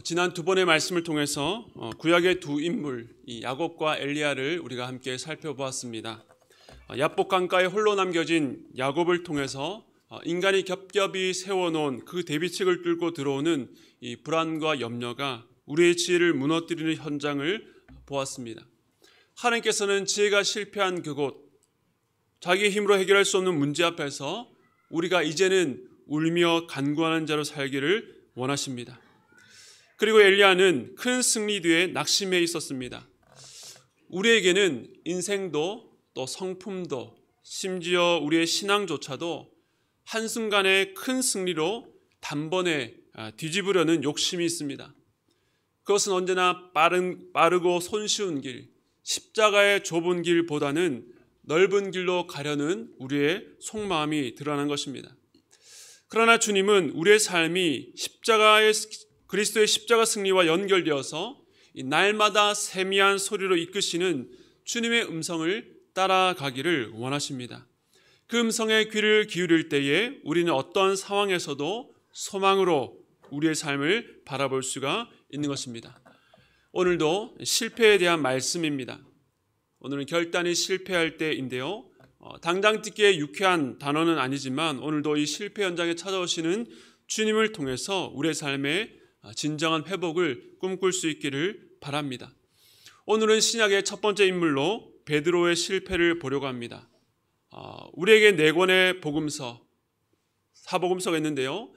지난 두 번의 말씀을 통해서 구약의 두 인물 이 야곱과 엘리야를 우리가 함께 살펴보았습니다. 야복 강가에 홀로 남겨진 야곱을 통해서 인간이 겹겹이 세워놓은 그 대비책을 뚫고 들어오는 이 불안과 염려가 우리의 지혜를 무너뜨리는 현장을 보았습니다. 하나님께서는 지혜가 실패한 그곳, 자기의 힘으로 해결할 수 없는 문제 앞에서 우리가 이제는 울며 간구하는 자로 살기를 원하십니다. 그리고 엘리야는 큰 승리 뒤에 낙심해 있었습니다. 우리에게는 인생도 또 성품도 심지어 우리의 신앙조차도 한순간의 큰 승리로 단번에 뒤집으려는 욕심이 있습니다. 그것은 언제나 빠르고 손쉬운 길, 십자가의 좁은 길보다는 넓은 길로 가려는 우리의 속마음이 드러난 것입니다. 그러나 주님은 우리의 삶이 그리스도의 십자가 승리와 연결되어서 날마다 세미한 소리로 이끄시는 주님의 음성을 따라가기를 원하십니다. 그 음성에 귀를 기울일 때에 우리는 어떤 상황에서도 소망으로 우리의 삶을 바라볼 수가 있는 것입니다. 오늘도 실패에 대한 말씀입니다. 오늘은 결단이 실패할 때인데요. 당장 듣기에 유쾌한 단어는 아니지만 오늘도 이 실패 현장에 찾아오시는 주님을 통해서 우리의 삶에 진정한 회복을 꿈꿀 수 있기를 바랍니다. 오늘은 신약의 첫 번째 인물로 베드로의 실패를 보려고 합니다. 우리에게 네 권의 복음서, 사복음서가 있는데요.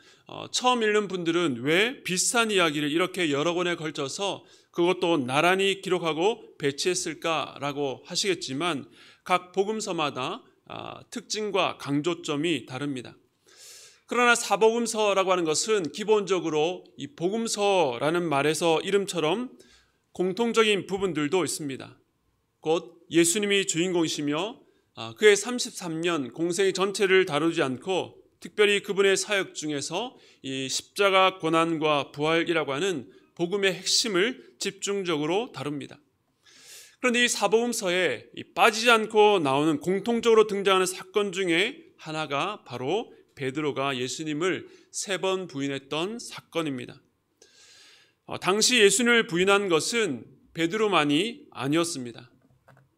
처음 읽는 분들은 왜 비슷한 이야기를 이렇게 여러 권에 걸쳐서 그것도 나란히 기록하고 배치했을까라고 하시겠지만 각 복음서마다 특징과 강조점이 다릅니다. 그러나 사복음서라고 하는 것은 기본적으로 이 복음서라는 말에서 이름처럼 공통적인 부분들도 있습니다. 곧 예수님이 주인공이시며 그의 33년 공생의 전체를 다루지 않고 특별히 그분의 사역 중에서 이 십자가 고난과 부활이라고 하는 복음의 핵심을 집중적으로 다룹니다. 그런데 이 사복음서에 빠지지 않고 나오는 공통적으로 등장하는 사건 중에 하나가 바로 베드로가 예수님을 3번 부인했던 사건입니다. 당시 예수님을 부인한 것은 베드로만이 아니었습니다.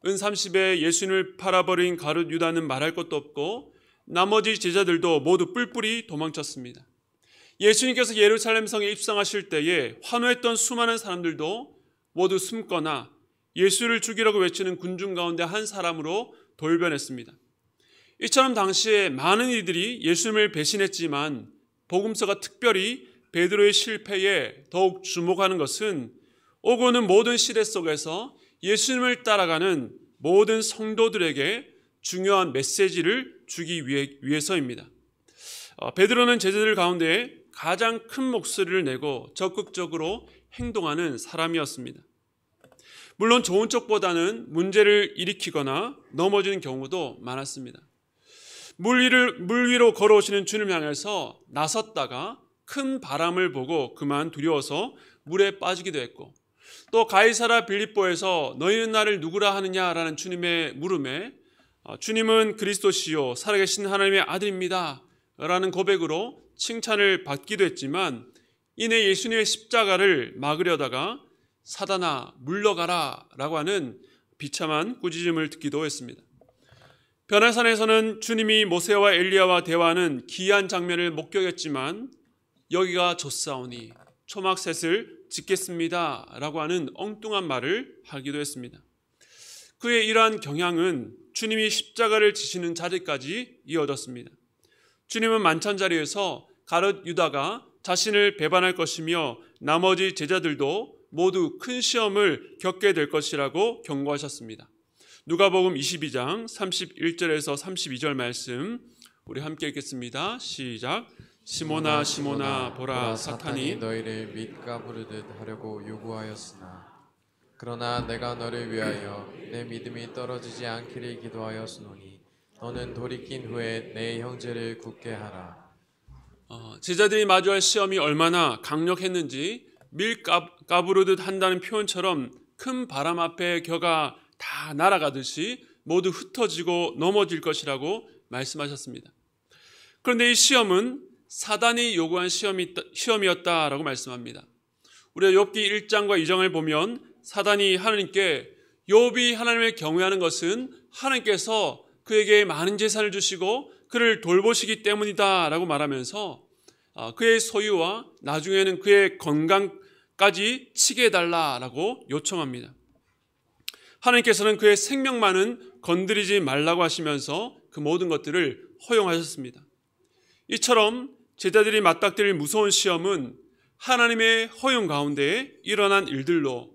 은30에 예수님을 팔아버린 가룟 유다는 말할 것도 없고 나머지 제자들도 모두 뿔뿔이 도망쳤습니다. 예수님께서 예루살렘 성에 입성하실 때에 환호했던 수많은 사람들도 모두 숨거나 예수를 죽이라고 외치는 군중 가운데 한 사람으로 돌변했습니다. 이처럼 당시에 많은 이들이 예수님을 배신했지만 복음서가 특별히 베드로의 실패에 더욱 주목하는 것은 오고 오는 모든 시대 속에서 예수님을 따라가는 모든 성도들에게 중요한 메시지를 주기 위해서입니다. 베드로는 제자들 가운데 가장 큰 목소리를 내고 적극적으로 행동하는 사람이었습니다. 물론 좋은 쪽보다는 문제를 일으키거나 넘어지는 경우도 많았습니다. 물 위로 걸어오시는 주님을 향해서 나섰다가 큰 바람을 보고 그만 두려워서 물에 빠지기도 했고, 또 가이사라 빌립보에서 너희는 나를 누구라 하느냐라는 주님의 물음에 주님은 그리스도시요 살아계신 하나님의 아들입니다 라는 고백으로 칭찬을 받기도 했지만 이내 예수님의 십자가를 막으려다가 사단아 물러가라 라고 하는 비참한 꾸짖음을 듣기도 했습니다. 변화산에서는 주님이 모세와 엘리야와 대화하는 기이한 장면을 목격했지만 여기가 좁사오니 초막셋을 짓겠습니다 라고 하는 엉뚱한 말을 하기도 했습니다. 그의 이러한 경향은 주님이 십자가를 지시는 자리까지 이어졌습니다. 주님은 만찬 자리에서 가룟 유다가 자신을 배반할 것이며 나머지 제자들도 모두 큰 시험을 겪게 될 것이라고 경고하셨습니다. 누가복음 22장 31절에서 32절 말씀 우리 함께 읽겠습니다. 시작. 시몬아 시몬아 보라 사탄이 너희를 밑가부르듯 하려고 요구하였으나 그러나 내가 너를 위하여 내 믿음이 떨어지지 않기를 기도하였으노니 너는 돌이킨 후에 내 형제를 굳게 하라. 제자들이 마주할 시험이 얼마나 강력했는지 밀가부르듯 한다는 표현처럼 큰 바람 앞에 겨가 다 날아가듯이 모두 흩어지고 넘어질 것이라고 말씀하셨습니다. 그런데 이 시험은 사단이 요구한 시험이었다라고 말씀합니다. 우리가 욥기 1장과 2장을 보면 사단이 하나님께 욥이 하나님을 경외하는 것은 하나님께서 그에게 많은 재산을 주시고 그를 돌보시기 때문이다 라고 말하면서 그의 소유와 나중에는 그의 건강까지 치게 해달라라고 요청합니다. 하나님께서는 그의 생명만은 건드리지 말라고 하시면서 그 모든 것들을 허용하셨습니다. 이처럼 제자들이 맞닥뜨릴 무서운 시험은 하나님의 허용 가운데 일어난 일들로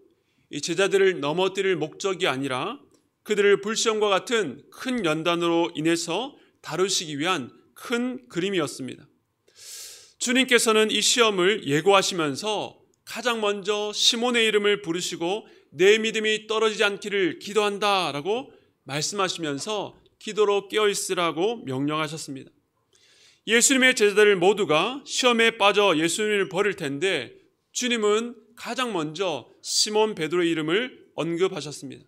이 제자들을 넘어뜨릴 목적이 아니라 그들을 불시험과 같은 큰 연단으로 인해서 다루시기 위한 큰 그림이었습니다. 주님께서는 이 시험을 예고하시면서 가장 먼저 시몬의 이름을 부르시고 내 믿음이 떨어지지 않기를 기도한다라고 말씀하시면서 기도로 깨어있으라고 명령하셨습니다. 예수님의 제자들 모두가 시험에 빠져 예수님을 버릴 텐데 주님은 가장 먼저 시몬 베드로의 이름을 언급하셨습니다.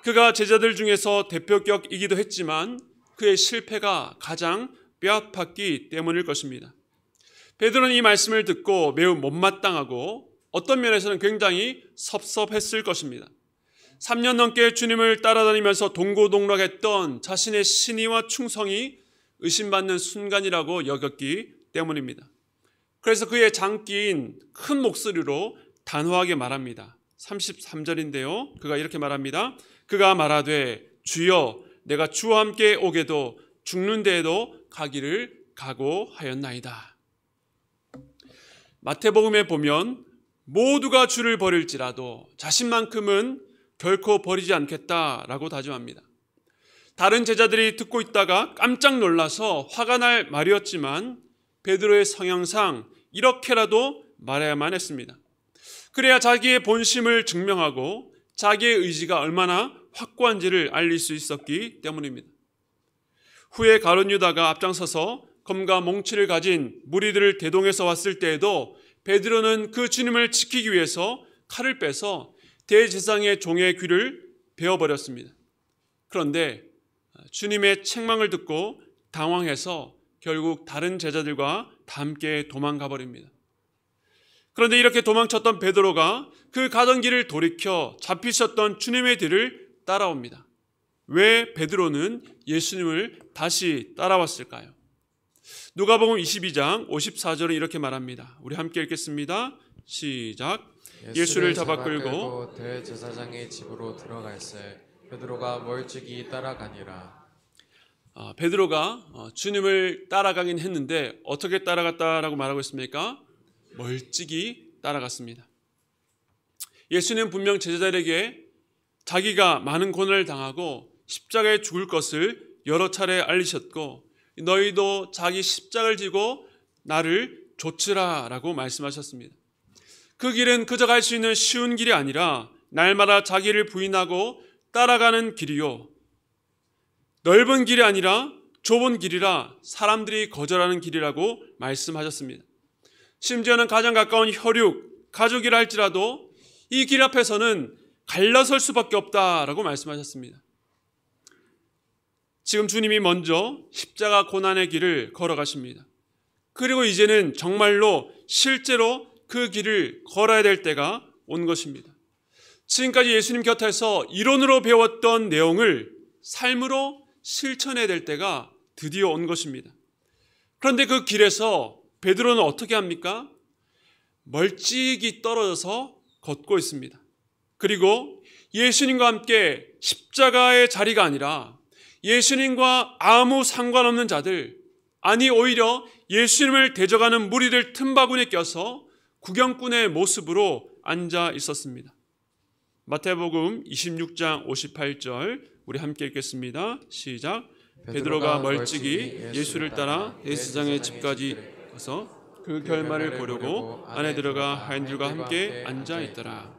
그가 제자들 중에서 대표격이기도 했지만 그의 실패가 가장 뼈아팠기 때문일 것입니다. 베드로는 이 말씀을 듣고 매우 못마땅하고 어떤 면에서는 굉장히 섭섭했을 것입니다. 3년 넘게 주님을 따라다니면서 동고동락했던 자신의 신의와 충성이 의심받는 순간이라고 여겼기 때문입니다. 그래서 그의 장기인 큰 목소리로 단호하게 말합니다. 33절인데요. 그가 이렇게 말합니다. 그가 말하되 주여 내가 주와 함께 오게도 죽는 데에도 가기를 각오하였나이다. 마태복음에 보면 모두가 주를 버릴지라도 자신만큼은 결코 버리지 않겠다라고 다짐합니다. 다른 제자들이 듣고 있다가 깜짝 놀라서 화가 날 말이었지만 베드로의 성향상 이렇게라도 말해야만 했습니다. 그래야 자기의 본심을 증명하고 자기의 의지가 얼마나 확고한지를 알릴 수 있었기 때문입니다. 후에 가룟 유다가 앞장서서 검과 몽치를 가진 무리들을 대동해서 왔을 때에도 베드로는 그 주님을 지키기 위해서 칼을 빼서 대제사장의 종의 귀를 베어버렸습니다. 그런데 주님의 책망을 듣고 당황해서 결국 다른 제자들과 함께 도망가 버립니다. 그런데 이렇게 도망쳤던 베드로가 그 가던 길을 돌이켜 잡히셨던 주님의 뒤를 따라옵니다. 왜 베드로는 예수님을 다시 따라왔을까요? 누가복음 22장 54절은 이렇게 말합니다. 우리 함께 읽겠습니다. 시작. 예수를 잡아 끌고 대제사장의 집으로 들어갈새 베드로가 멀찍이 따라가니라. 베드로가 주님을 따라가긴 했는데 어떻게 따라갔다라고 말하고 있습니까? 멀찍이 따라갔습니다. 예수님은 분명 제자들에게 자기가 많은 고난을 당하고 십자가에 죽을 것을 여러 차례 알리셨고 너희도 자기 십자가를 지고 나를 좇으라 라고 말씀하셨습니다. 그 길은 그저 갈 수 있는 쉬운 길이 아니라 날마다 자기를 부인하고 따라가는 길이요, 넓은 길이 아니라 좁은 길이라 사람들이 거절하는 길이라고 말씀하셨습니다. 심지어는 가장 가까운 혈육, 가족이라 할지라도 이 길 앞에서는 갈라설 수밖에 없다라고 말씀하셨습니다. 지금 주님이 먼저 십자가 고난의 길을 걸어가십니다. 그리고 이제는 정말로 실제로 그 길을 걸어야 될 때가 온 것입니다. 지금까지 예수님 곁에서 이론으로 배웠던 내용을 삶으로 실천해야 될 때가 드디어 온 것입니다. 그런데 그 길에서 베드로는 어떻게 합니까? 멀찍이 떨어져서 걷고 있습니다. 그리고 예수님과 함께 십자가의 자리가 아니라 예수님과 아무 상관없는 자들, 아니 오히려 예수님을 대적하는 무리들 틈바구니에 껴서 구경꾼의 모습으로 앉아 있었습니다. 마태복음 26장 58절 우리 함께 읽겠습니다. 시작. 베드로가 멀찍이 예수를 따라 대제사장의 집까지 가서 그 결말을 보려고 안에 들어가 하인들과 함께 앉아 있더라.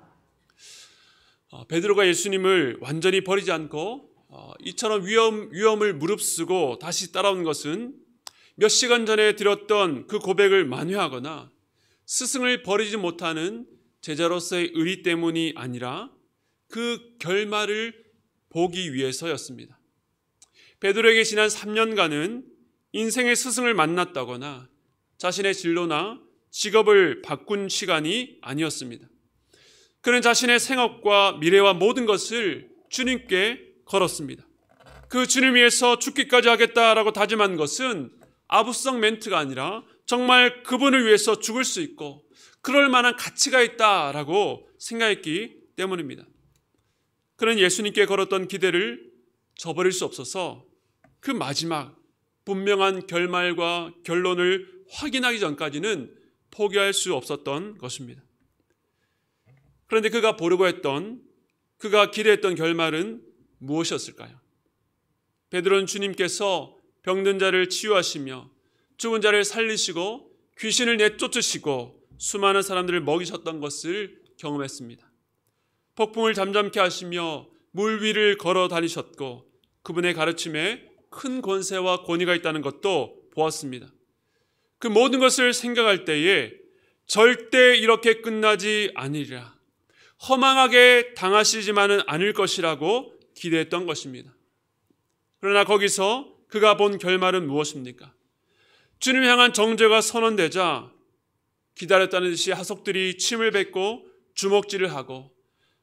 베드로가 예수님을 완전히 버리지 않고 이처럼 위험을 무릅쓰고 다시 따라온 것은 몇 시간 전에 드렸던 그 고백을 만회하거나 스승을 버리지 못하는 제자로서의 의리 때문이 아니라 그 결말을 보기 위해서였습니다. 베드로에게 지난 3년간은 인생의 스승을 만났다거나 자신의 진로나 직업을 바꾼 시간이 아니었습니다. 그는 자신의 생업과 미래와 모든 것을 주님께 걸었습니다. 그 주님 위해서 죽기까지 하겠다라고 다짐한 것은 아부성 멘트가 아니라 정말 그분을 위해서 죽을 수 있고 그럴 만한 가치가 있다라고 생각했기 때문입니다. 그는 예수님께 걸었던 기대를 저버릴 수 없어서 그 마지막 분명한 결말과 결론을 확인하기 전까지는 포기할 수 없었던 것입니다. 그런데 그가 보려고 했던, 그가 기대했던 결말은 무엇이었을까요? 베드로는 주님께서 병든 자를 치유하시며 죽은 자를 살리시고 귀신을 내쫓으시고 수많은 사람들을 먹이셨던 것을 경험했습니다. 폭풍을 잠잠케 하시며 물 위를 걸어 다니셨고 그분의 가르침에 큰 권세와 권위가 있다는 것도 보았습니다. 그 모든 것을 생각할 때에 절대 이렇게 끝나지 아니리라, 허망하게 당하시지만은 않을 것이라고 기대했던 것입니다. 그러나 거기서 그가 본 결말은 무엇입니까? 주님을 향한 정죄가 선언되자 기다렸다는 듯이 하석들이 침을 뱉고 주먹질을 하고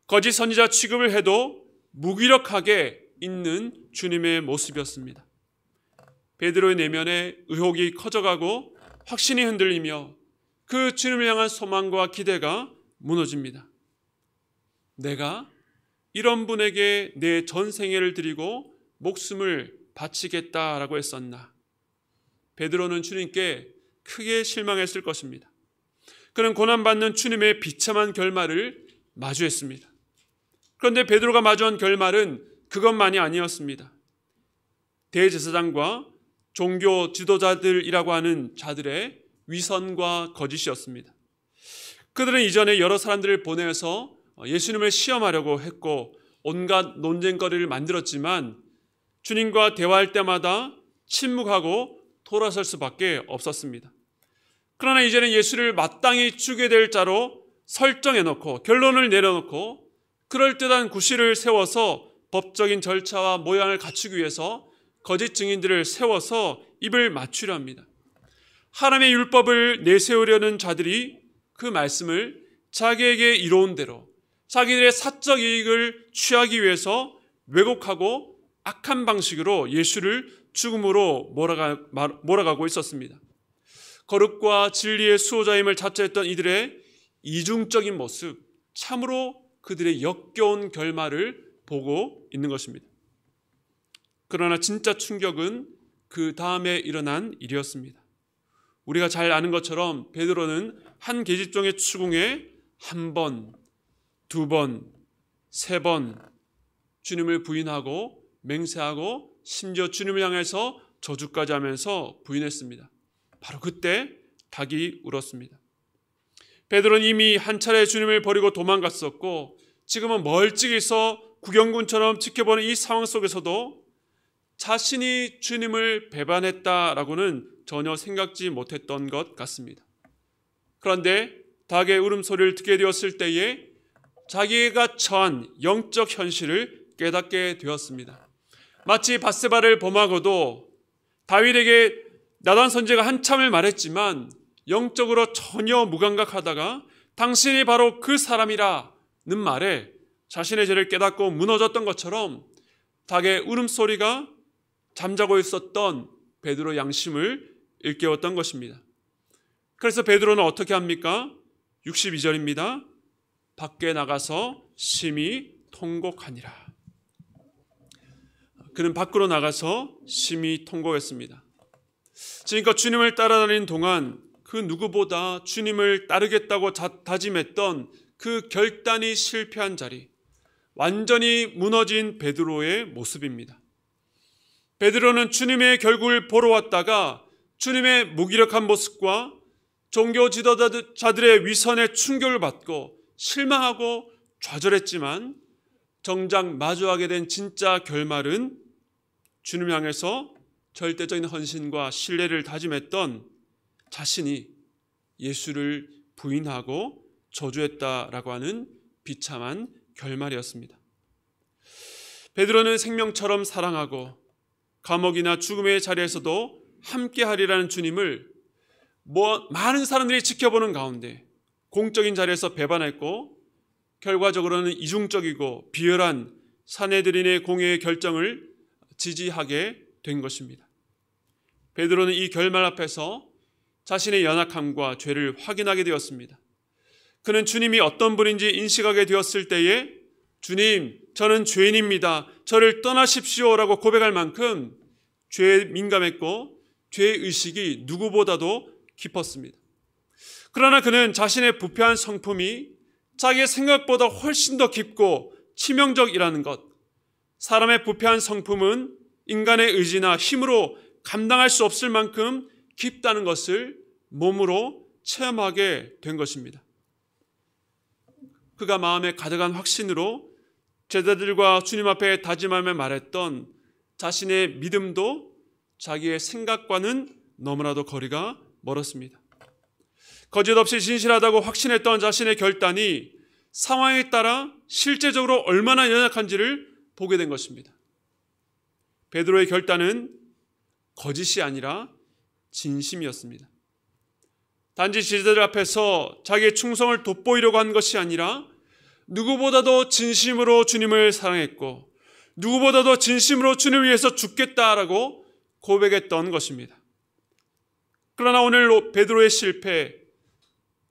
거짓 선지자 취급을 해도 무기력하게 있는 주님의 모습이었습니다. 베드로의 내면에 의혹이 커져가고 확신이 흔들리며 그 주님을 향한 소망과 기대가 무너집니다. 내가 이런 분에게 내 전생애를 드리고 목숨을 바치겠다라고 했었나? 베드로는 주님께 크게 실망했을 것입니다. 그는 고난받는 주님의 비참한 결말을 마주했습니다. 그런데 베드로가 마주한 결말은 그것만이 아니었습니다. 대제사장과 종교 지도자들이라고 하는 자들의 위선과 거짓이었습니다. 그들은 이전에 여러 사람들을 보내서 예수님을 시험하려고 했고 온갖 논쟁거리를 만들었지만 주님과 대화할 때마다 침묵하고 돌아설 수밖에 없었습니다. 그러나 이제는 예수를 마땅히 죽게 될 자로 설정해놓고 결론을 내려놓고 그럴듯한 구실을 세워서 법적인 절차와 모양을 갖추기 위해서 거짓 증인들을 세워서 입을 맞추려 합니다. 하나님의 율법을 내세우려는 자들이 그 말씀을 자기에게 이로운 대로 자기들의 사적 이익을 취하기 위해서 왜곡하고 악한 방식으로 예수를 죽음으로 몰아가고 있었습니다. 거룩과 진리의 수호자임을 자처했던 이들의 이중적인 모습, 참으로 그들의 역겨운 결말을 보고 있는 것입니다. 그러나 진짜 충격은 그 다음에 일어난 일이었습니다. 우리가 잘 아는 것처럼 베드로는 한 계집종의 추궁에 한 번, 두 번, 세 번 주님을 부인하고 맹세하고 심지어 주님을 향해서 저주까지 하면서 부인했습니다. 바로 그때 닭이 울었습니다. 베드로는 이미 한 차례 주님을 버리고 도망갔었고 지금은 멀찍이서 구경꾼처럼 지켜보는 이 상황 속에서도 자신이 주님을 배반했다라고는 전혀 생각지 못했던 것 같습니다. 그런데 닭의 울음소리를 듣게 되었을 때에 자기가 처한 영적 현실을 깨닫게 되었습니다. 마치 밧세바를 범하고도 다윗에게 나단 선지자가 한참을 말했지만 영적으로 전혀 무감각하다가 당신이 바로 그 사람이라는 말에 자신의 죄를 깨닫고 무너졌던 것처럼 닭의 울음소리가 잠자고 있었던 베드로 양심을 일깨웠던 것입니다. 그래서 베드로는 어떻게 합니까? 62절입니다. 밖에 나가서 심히 통곡하니라. 그는 밖으로 나가서 심히 통곡했습니다. 지금껏 주님을 따라다니는 동안 그 누구보다 주님을 따르겠다고 다짐했던 그 결단이 실패한 자리, 완전히 무너진 베드로의 모습입니다. 베드로는 주님의 결국을 보러 왔다가 주님의 무기력한 모습과 종교 지도자들의 위선에 충격을 받고 실망하고 좌절했지만 정작 마주하게 된 진짜 결말은 주님 향해서 절대적인 헌신과 신뢰를 다짐했던 자신이 예수를 부인하고 저주했다라고 하는 비참한 결말이었습니다. 베드로는 생명처럼 사랑하고 감옥이나 죽음의 자리에서도 함께하리라는 주님을 많은 사람들이 지켜보는 가운데 공적인 자리에서 배반했고 결과적으로는 이중적이고 비열한 사내들인의 공회의 결정을 지지하게 된 것입니다. 베드로는 이 결말 앞에서 자신의 연약함과 죄를 확인하게 되었습니다. 그는 주님이 어떤 분인지 인식하게 되었을 때에 주님, 저는 죄인입니다. 저를 떠나십시오라고 고백할 만큼 죄에 민감했고 죄의식이 누구보다도 깊었습니다. 그러나 그는 자신의 부패한 성품이 자기의 생각보다 훨씬 더 깊고 치명적이라는 것, 사람의 부패한 성품은 인간의 의지나 힘으로 감당할 수 없을 만큼 깊다는 것을 몸으로 체험하게 된 것입니다. 그가 마음에 가득한 확신으로 제자들과 주님 앞에 다짐하며 말했던 자신의 믿음도 자기의 생각과는 너무나도 거리가 멀었습니다. 거짓없이 진실하다고 확신했던 자신의 결단이 상황에 따라 실제적으로 얼마나 연약한지를 보게 된 것입니다. 베드로의 결단은 거짓이 아니라 진심이었습니다. 단지 제자들 앞에서 자기의 충성을 돋보이려고 한 것이 아니라 누구보다도 진심으로 주님을 사랑했고 누구보다도 진심으로 주님을 위해서 죽겠다라고 고백했던 것입니다. 그러나 오늘 베드로의 실패,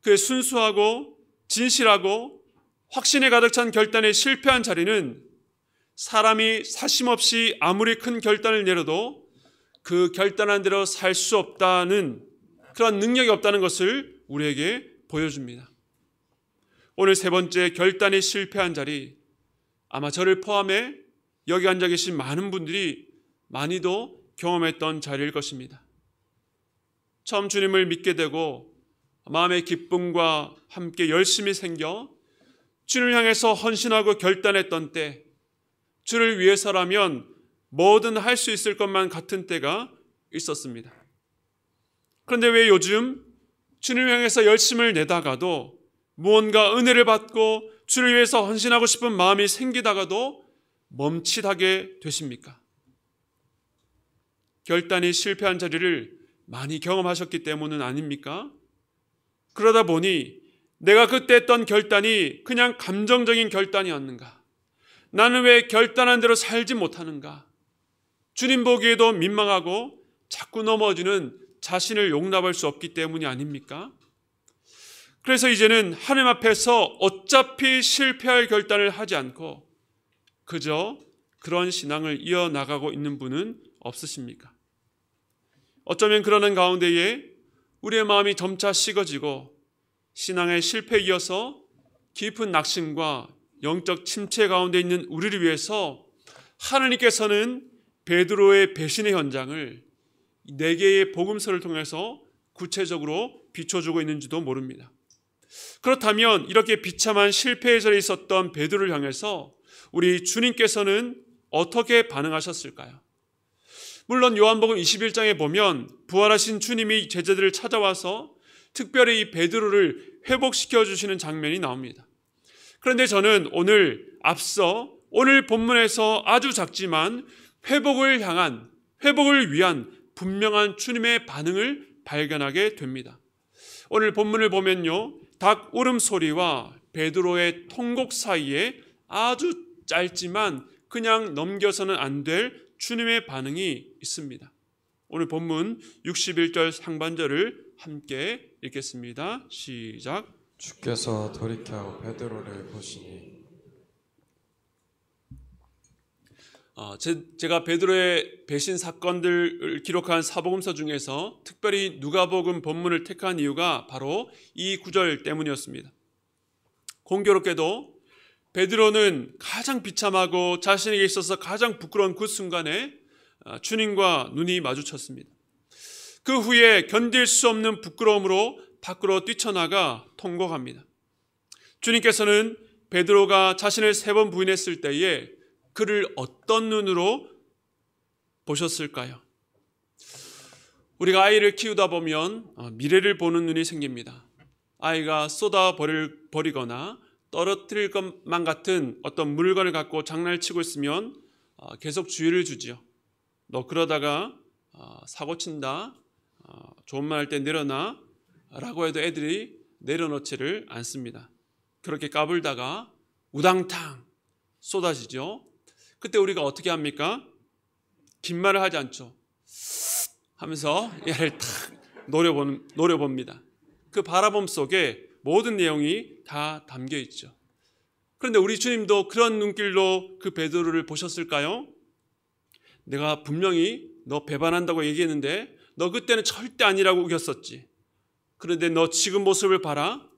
그의 순수하고 진실하고 확신에 가득 찬 결단에 실패한 자리는 사람이 사심없이 아무리 큰 결단을 내려도 그 결단한 대로 살 수 없다는 그런 능력이 없다는 것을 우리에게 보여줍니다. 오늘 세 번째 결단이 실패한 자리, 아마 저를 포함해 여기 앉아 계신 많은 분들이 많이도 경험했던 자리일 것입니다. 처음 주님을 믿게 되고 마음의 기쁨과 함께 열심히 생겨 주를 향해서 헌신하고 결단했던 때, 주를 위해서라면 뭐든 할 수 있을 것만 같은 때가 있었습니다. 그런데 왜 요즘 주를 향해서 열심을 내다가도 무언가 은혜를 받고 주를 위해서 헌신하고 싶은 마음이 생기다가도 멈칫하게 되십니까? 결단이 실패한 자리를 많이 경험하셨기 때문은 아닙니까? 그러다 보니 내가 그때 했던 결단이 그냥 감정적인 결단이었는가? 나는 왜 결단한 대로 살지 못하는가? 주님 보기에도 민망하고 자꾸 넘어지는 자신을 용납할 수 없기 때문이 아닙니까? 그래서 이제는 하나님 앞에서 어차피 실패할 결단을 하지 않고 그저 그런 신앙을 이어나가고 있는 분은 없으십니까? 어쩌면 그러는 가운데에 우리의 마음이 점차 식어지고 신앙의 실패에 이어서 깊은 낙심과 영적 침체 가운데 있는 우리를 위해서 하나님께서는 베드로의 배신의 현장을 4개의 복음서를 통해서 구체적으로 비춰주고 있는지도 모릅니다. 그렇다면 이렇게 비참한 실패의 자리에 있었던 베드로를 향해서 우리 주님께서는 어떻게 반응하셨을까요? 물론 요한복음 21장에 보면 부활하신 주님이 제자들을 찾아와서 특별히 이 베드로를 회복시켜 주시는 장면이 나옵니다. 그런데 저는 오늘 본문에서 아주 작지만 회복을 위한 분명한 주님의 반응을 발견하게 됩니다. 오늘 본문을 보면요, 닭 울음소리와 베드로의 통곡 사이에 아주 짧지만 그냥 넘겨서는 안 될 주님의 반응이 있습니다. 오늘 본문 61절 상반절을 함께 읽겠습니다. 시작. 주께서 돌이켜 베드로를 보시니. 제가 베드로의 배신 사건들을 기록한 사복음서 중에서 특별히 누가복음 본문을 택한 이유가 바로 이 구절 때문이었습니다. 공교롭게도 베드로는 가장 비참하고 자신에게 있어서 가장 부끄러운 그 순간에 주님과 눈이 마주쳤습니다. 그 후에 견딜 수 없는 부끄러움으로 밖으로 뛰쳐나가 통곡합니다. 주님께서는 베드로가 자신을 3번 부인했을 때에 그를 어떤 눈으로 보셨을까요? 우리가 아이를 키우다 보면 미래를 보는 눈이 생깁니다. 아이가 쏟아버리거나 떨어뜨릴 것만 같은 어떤 물건을 갖고 장난을 치고 있으면 계속 주의를 주지요. 너 그러다가 사고 친다. 좋은 말 할 때 내려놔. 라고 해도 애들이 내려놓지를 않습니다. 그렇게 까불다가 우당탕 쏟아지죠. 그때 우리가 어떻게 합니까? 긴 말을 하지 않죠. 하면서 얘를 탁 노려봅니다. 그 바라봄 속에 모든 내용이 다 담겨 있죠. 그런데 우리 주님도 그런 눈길로 그 베드로를 보셨을까요? 내가 분명히 너 배반한다고 얘기했는데 너 그때는 절대 아니라고 우겼었지. 그런데 너 지금 모습을 봐라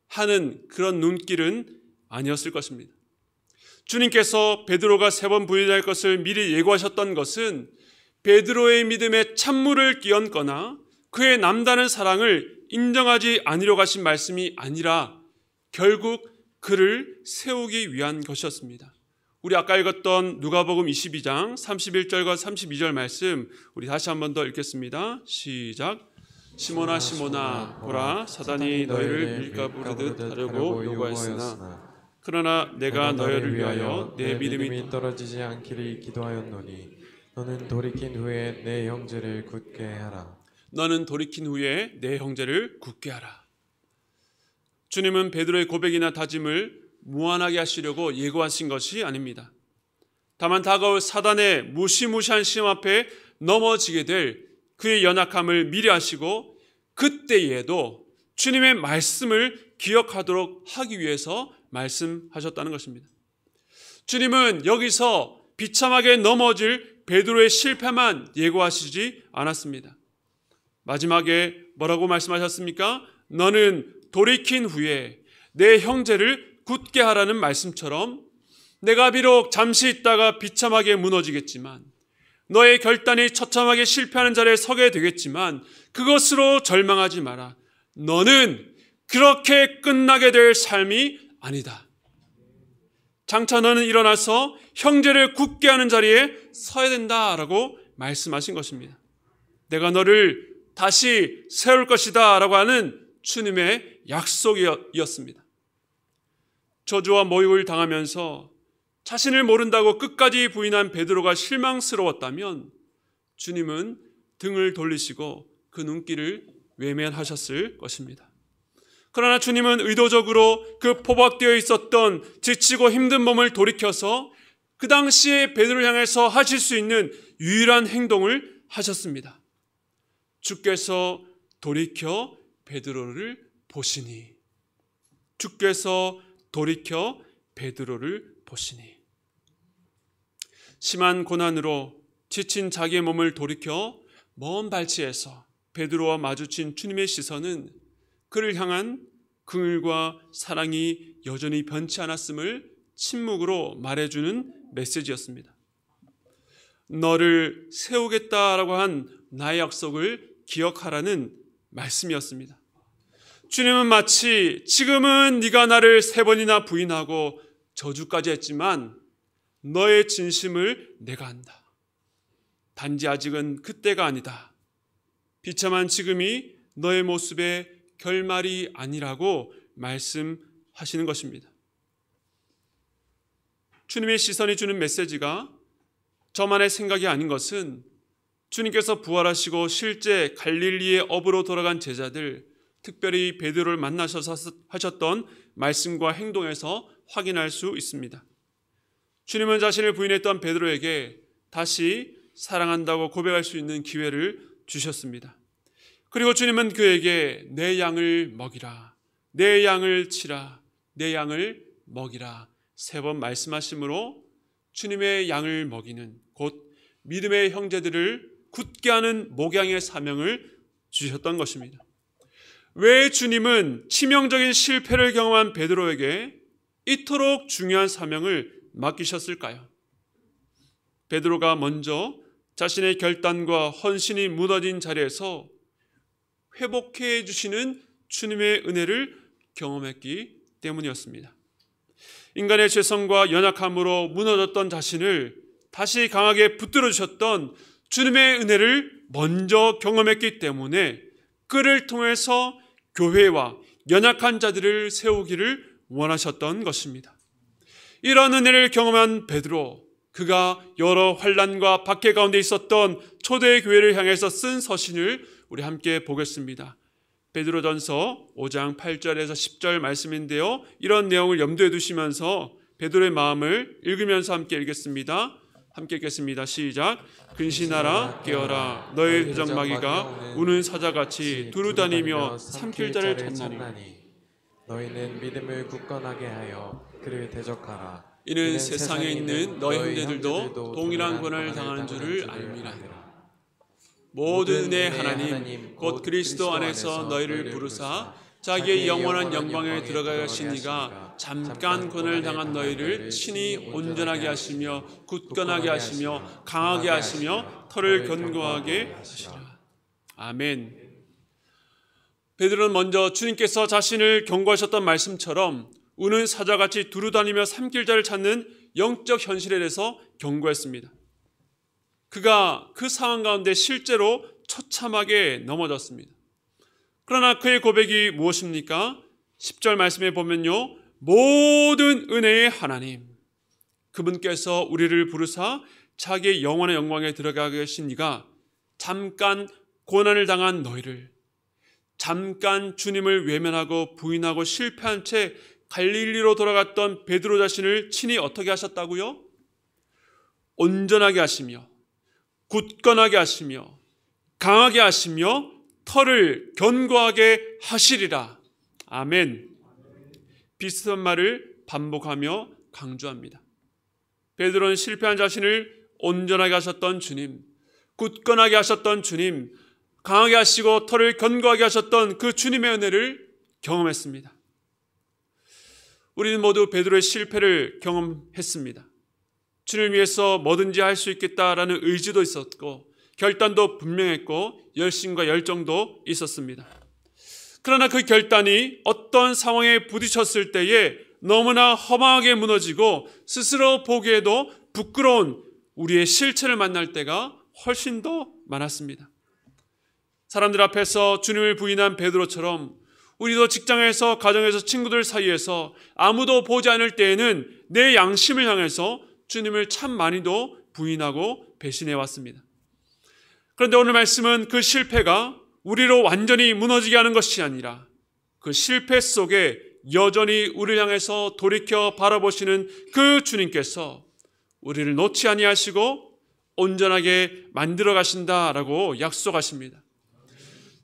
하는 그런 눈길은 아니었을 것입니다. 주님께서 베드로가 3번 부인할 것을 미리 예고하셨던 것은 베드로의 믿음에 찬물을 끼얹거나 그의 남다른 사랑을 인정하지 않으려고 하신 말씀이 아니라 결국 그를 세우기 위한 것이었습니다. 우리 아까 읽었던 누가복음 22장 31절과 32절 말씀 우리 다시 한 번 더 읽겠습니다. 시작. 시몬아 시몬아 보라 사단이 너희를 밀가 부르듯 하려고 요구하였으나 그러나 내가 너희를 위하여 내 믿음이 떨어지지 않기를 기도하였노니 너는 돌이킨 후에 내 형제를 굳게 하라. 너는 돌이킨 후에 내 형제를 굳게 하라. 주님은 베드로의 고백이나 다짐을 무한하게 하시려고 예고하신 것이 아닙니다. 다만 다가올 사단의 무시무시한 시험 앞에 넘어지게 될 그의 연약함을 미리 아시고 그때에도 주님의 말씀을 기억하도록 하기 위해서 말씀하셨다는 것입니다. 주님은 여기서 비참하게 넘어질 베드로의 실패만 예고하시지 않았습니다. 마지막에 뭐라고 말씀하셨습니까? 너는 돌이킨 후에 내 형제를 굳게 하라는 말씀처럼 내가 비록 잠시 있다가 비참하게 무너지겠지만 너의 결단이 처참하게 실패하는 자리에 서게 되겠지만 그것으로 절망하지 마라. 너는 그렇게 끝나게 될 삶이 아니다. 장차 너는 일어나서 형제를 굳게 하는 자리에 서야 된다라고 말씀하신 것입니다. 내가 너를 다시 세울 것이다 라고 하는 주님의 약속이었습니다. 저주와 모욕을 당하면서 자신을 모른다고 끝까지 부인한 베드로가 실망스러웠다면 주님은 등을 돌리시고 그 눈길을 외면하셨을 것입니다. 그러나 주님은 의도적으로 그 포박되어 있었던 지치고 힘든 몸을 돌이켜서 그 당시에 베드로를 향해서 하실 수 있는 유일한 행동을 하셨습니다. 주께서 돌이켜 베드로를 보시니, 주께서 돌이켜 베드로를 보시니. 심한 고난으로 지친 자기의 몸을 돌이켜 먼 발치에서 베드로와 마주친 주님의 시선은 그를 향한 긍휼과 사랑이 여전히 변치 않았음을 침묵으로 말해주는 메시지였습니다. 너를 세우겠다라고 한 나의 약속을 기억하라는 말씀이었습니다. 주님은 마치 지금은 네가 나를 3번이나 부인하고 저주까지 했지만 너의 진심을 내가 안다. 단지 아직은 그때가 아니다. 비참한 지금이 너의 모습의 결말이 아니라고 말씀하시는 것입니다. 주님의 시선이 주는 메시지가 저만의 생각이 아닌 것은 주님께서 부활하시고 실제 갈릴리의 업으로 돌아간 제자들, 특별히 베드로를 만나셔서 하셨던 말씀과 행동에서 확인할 수 있습니다. 주님은 자신을 부인했던 베드로에게 다시 사랑한다고 고백할 수 있는 기회를 주셨습니다. 그리고 주님은 그에게 내 양을 먹이라, 내 양을 치라, 내 양을 먹이라 3번 말씀하심으로 주님의 양을 먹이는 곧 믿음의 형제들을 굳게 하는 목양의 사명을 주셨던 것입니다. 왜 주님은 치명적인 실패를 경험한 베드로에게 이토록 중요한 사명을 맡기셨을까요? 베드로가 먼저 자신의 결단과 헌신이 무너진 자리에서 회복해 주시는 주님의 은혜를 경험했기 때문이었습니다. 인간의 죄성과 연약함으로 무너졌던 자신을 다시 강하게 붙들어 주셨던 주님의 은혜를 먼저 경험했기 때문에 그를 통해서 교회와 연약한 자들을 세우기를 원하셨던 것입니다. 이런 은혜를 경험한 베드로, 그가 여러 환난과 박해 가운데 있었던 초대 교회를 향해서 쓴 서신을 우리 함께 보겠습니다. 베드로전서 5장 8절에서 10절 말씀인데요. 이런 내용을 염두에 두시면서 베드로의 마음을 읽으면서 함께 읽겠습니다. 함께 읽겠습니다. 시작. 근신하라 깨어라 너의 회적마귀가 우는 사자같이 두루다니며 삼킬 자를 찾나니 너희는 믿음을 굳건하게 하여 그를 대적하라. 이는 세상에 있는 너희 형제들도 동일한 고난을 당하는 줄을 알미라. 모든 은혜의 하나님 곧 그리스도 안에서 너희를 부르사 자기의 영원한 영광에 들어가게 하신 이가 잠깐 고난을 당한 너희를 친히 온전하게 하시며 굳건하게 하시며 강하게 하시며 털을 견고하게 하시라. 아멘. 베드로는 먼저 주님께서 자신을 경고하셨던 말씀처럼 우는 사자같이 두루다니며 삼킬 자를 찾는 영적 현실에 대해서 경고했습니다. 그가 그 상황 가운데 실제로 처참하게 넘어졌습니다. 그러나 그의 고백이 무엇입니까? 10절 말씀에 보면요. 모든 은혜의 하나님 그분께서 우리를 부르사 자기의 영원의 영광에 들어가게 하신 이가 잠깐 고난을 당한 너희를 잠깐 주님을 외면하고 부인하고 실패한 채 갈릴리로 돌아갔던 베드로 자신을 친히 어떻게 하셨다고요? 온전하게 하시며 굳건하게 하시며 강하게 하시며 털을 견고하게 하시리라. 아멘. 비슷한 말을 반복하며 강조합니다. 베드로는 실패한 자신을 온전하게 하셨던 주님, 굳건하게 하셨던 주님, 강하게 하시고 털을 견고하게 하셨던 그 주님의 은혜를 경험했습니다. 우리는 모두 베드로의 실패를 경험했습니다. 주님을 위해서 뭐든지 할 수 있겠다라는 의지도 있었고 결단도 분명했고 열심과 열정도 있었습니다. 그러나 그 결단이 어떤 상황에 부딪혔을 때에 너무나 허망하게 무너지고 스스로 보기에도 부끄러운 우리의 실체를 만날 때가 훨씬 더 많았습니다. 사람들 앞에서 주님을 부인한 베드로처럼 우리도 직장에서 가정에서 친구들 사이에서 아무도 보지 않을 때에는 내 양심을 향해서 주님을 참 많이도 부인하고 배신해 왔습니다. 그런데 오늘 말씀은 그 실패가 우리로 완전히 무너지게 하는 것이 아니라 그 실패 속에 여전히 우리를 향해서 돌이켜 바라보시는 그 주님께서 우리를 놓지 아니하시고 온전하게 만들어 가신다라고 약속하십니다.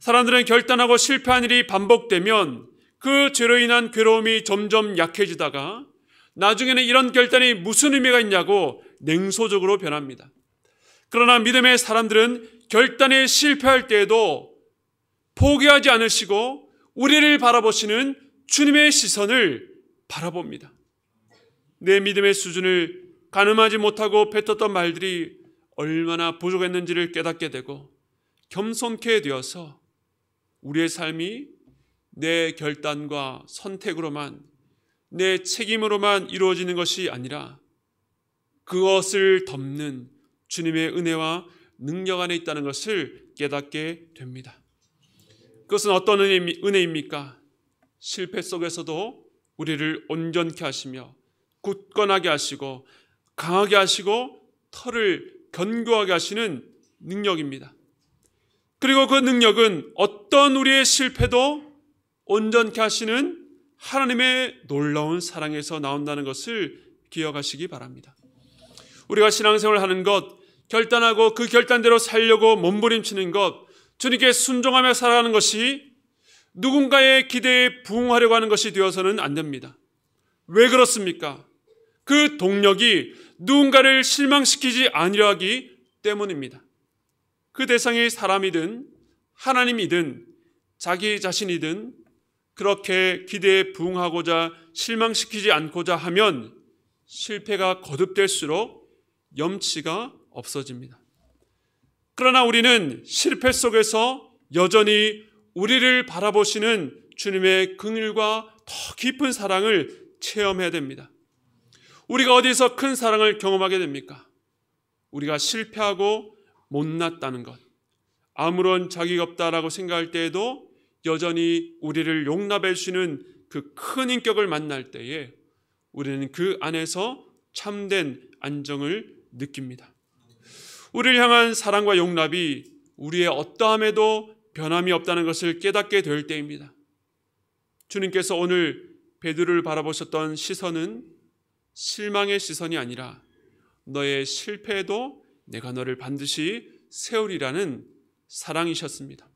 사람들은 결단하고 실패한 일이 반복되면 그 죄로 인한 괴로움이 점점 약해지다가 나중에는 이런 결단이 무슨 의미가 있냐고 냉소적으로 변합니다. 그러나 믿음의 사람들은 결단에 실패할 때에도 포기하지 않으시고 우리를 바라보시는 주님의 시선을 바라봅니다. 내 믿음의 수준을 가늠하지 못하고 뱉었던 말들이 얼마나 부족했는지를 깨닫게 되고 겸손케 되어서 우리의 삶이 내 결단과 선택으로만 내 책임으로만 이루어지는 것이 아니라 그것을 덮는 주님의 은혜와 능력 안에 있다는 것을 깨닫게 됩니다. 그것은 어떤 은혜입니까? 실패 속에서도 우리를 온전케 하시며 굳건하게 하시고 강하게 하시고 털을 견고하게 하시는 능력입니다. 그리고 그 능력은 어떤 우리의 실패도 온전케 하시는 하나님의 놀라운 사랑에서 나온다는 것을 기억하시기 바랍니다. 우리가 신앙생활을 하는 것, 결단하고 그 결단대로 살려고 몸부림치는 것, 주님께 순종하며 살아가는 것이 누군가의 기대에 부응하려고 하는 것이 되어서는 안 됩니다. 왜 그렇습니까? 그 동력이 누군가를 실망시키지 아니려 하기 때문입니다. 그 대상이 사람이든 하나님이든 자기 자신이든 그렇게 기대에 부응하고자 실망시키지 않고자 하면 실패가 거듭될수록 염치가 없어집니다. 그러나 우리는 실패 속에서 여전히 우리를 바라보시는 주님의 긍휼과 더 깊은 사랑을 체험해야 됩니다. 우리가 어디서 큰 사랑을 경험하게 됩니까? 우리가 실패하고 못났다는 것, 아무런 자기가 없다라고 생각할 때에도 여전히 우리를 용납해 주시는 그 큰 인격을 만날 때에 우리는 그 안에서 참된 안정을 느낍니다. 우리를 향한 사랑과 용납이 우리의 어떠함에도 변함이 없다는 것을 깨닫게 될 때입니다. 주님께서 오늘 베드로를 바라보셨던 시선은 실망의 시선이 아니라 너의 실패에도 내가 너를 반드시 세우리라는 사랑이셨습니다.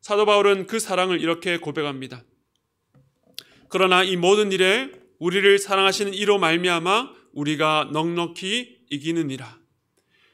사도 바울은 그 사랑을 이렇게 고백합니다. 그러나 이 모든 일에 우리를 사랑하시는 이로 말미암아 우리가 넉넉히 이기느니라.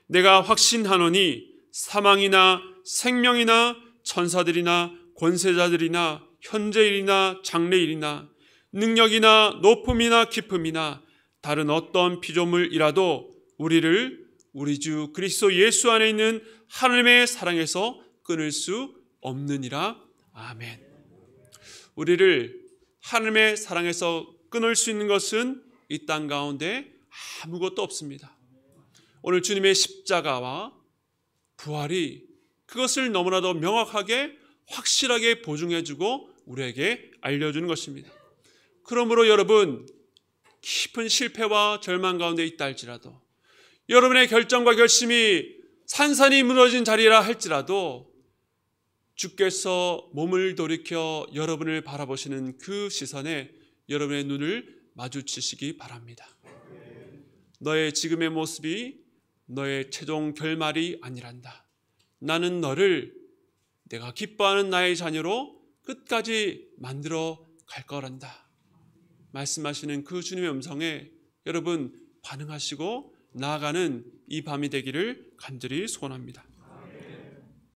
내가 확신하노니 사망이나 생명이나 천사들이나 권세자들이나 현재일이나 장래일이나 능력이나 높음이나 깊음이나 다른 어떤 피조물이라도 우리를 우리 주 그리스도 예수 안에 있는 하나님의 사랑에서 끊을 수 없느니라. 아멘. 우리를 하나님의 사랑에서 끊을 수 있는 것은 이 땅 가운데 아무것도 없습니다. 오늘 주님의 십자가와 부활이 그것을 너무나도 명확하게 확실하게 보증해주고 우리에게 알려주는 것입니다. 그러므로 여러분, 깊은 실패와 절망 가운데 있다 할지라도, 여러분의 결정과 결심이 산산이 무너진 자리라 할지라도 주께서 몸을 돌이켜 여러분을 바라보시는 그 시선에 여러분의 눈을 마주치시기 바랍니다. 너의 지금의 모습이 너의 최종 결말이 아니란다. 나는 너를 내가 기뻐하는 나의 자녀로 끝까지 만들어 갈 거란다. 말씀하시는 그 주님의 음성에 여러분 반응하시고 나아가는 이 밤이 되기를 간절히 소원합니다.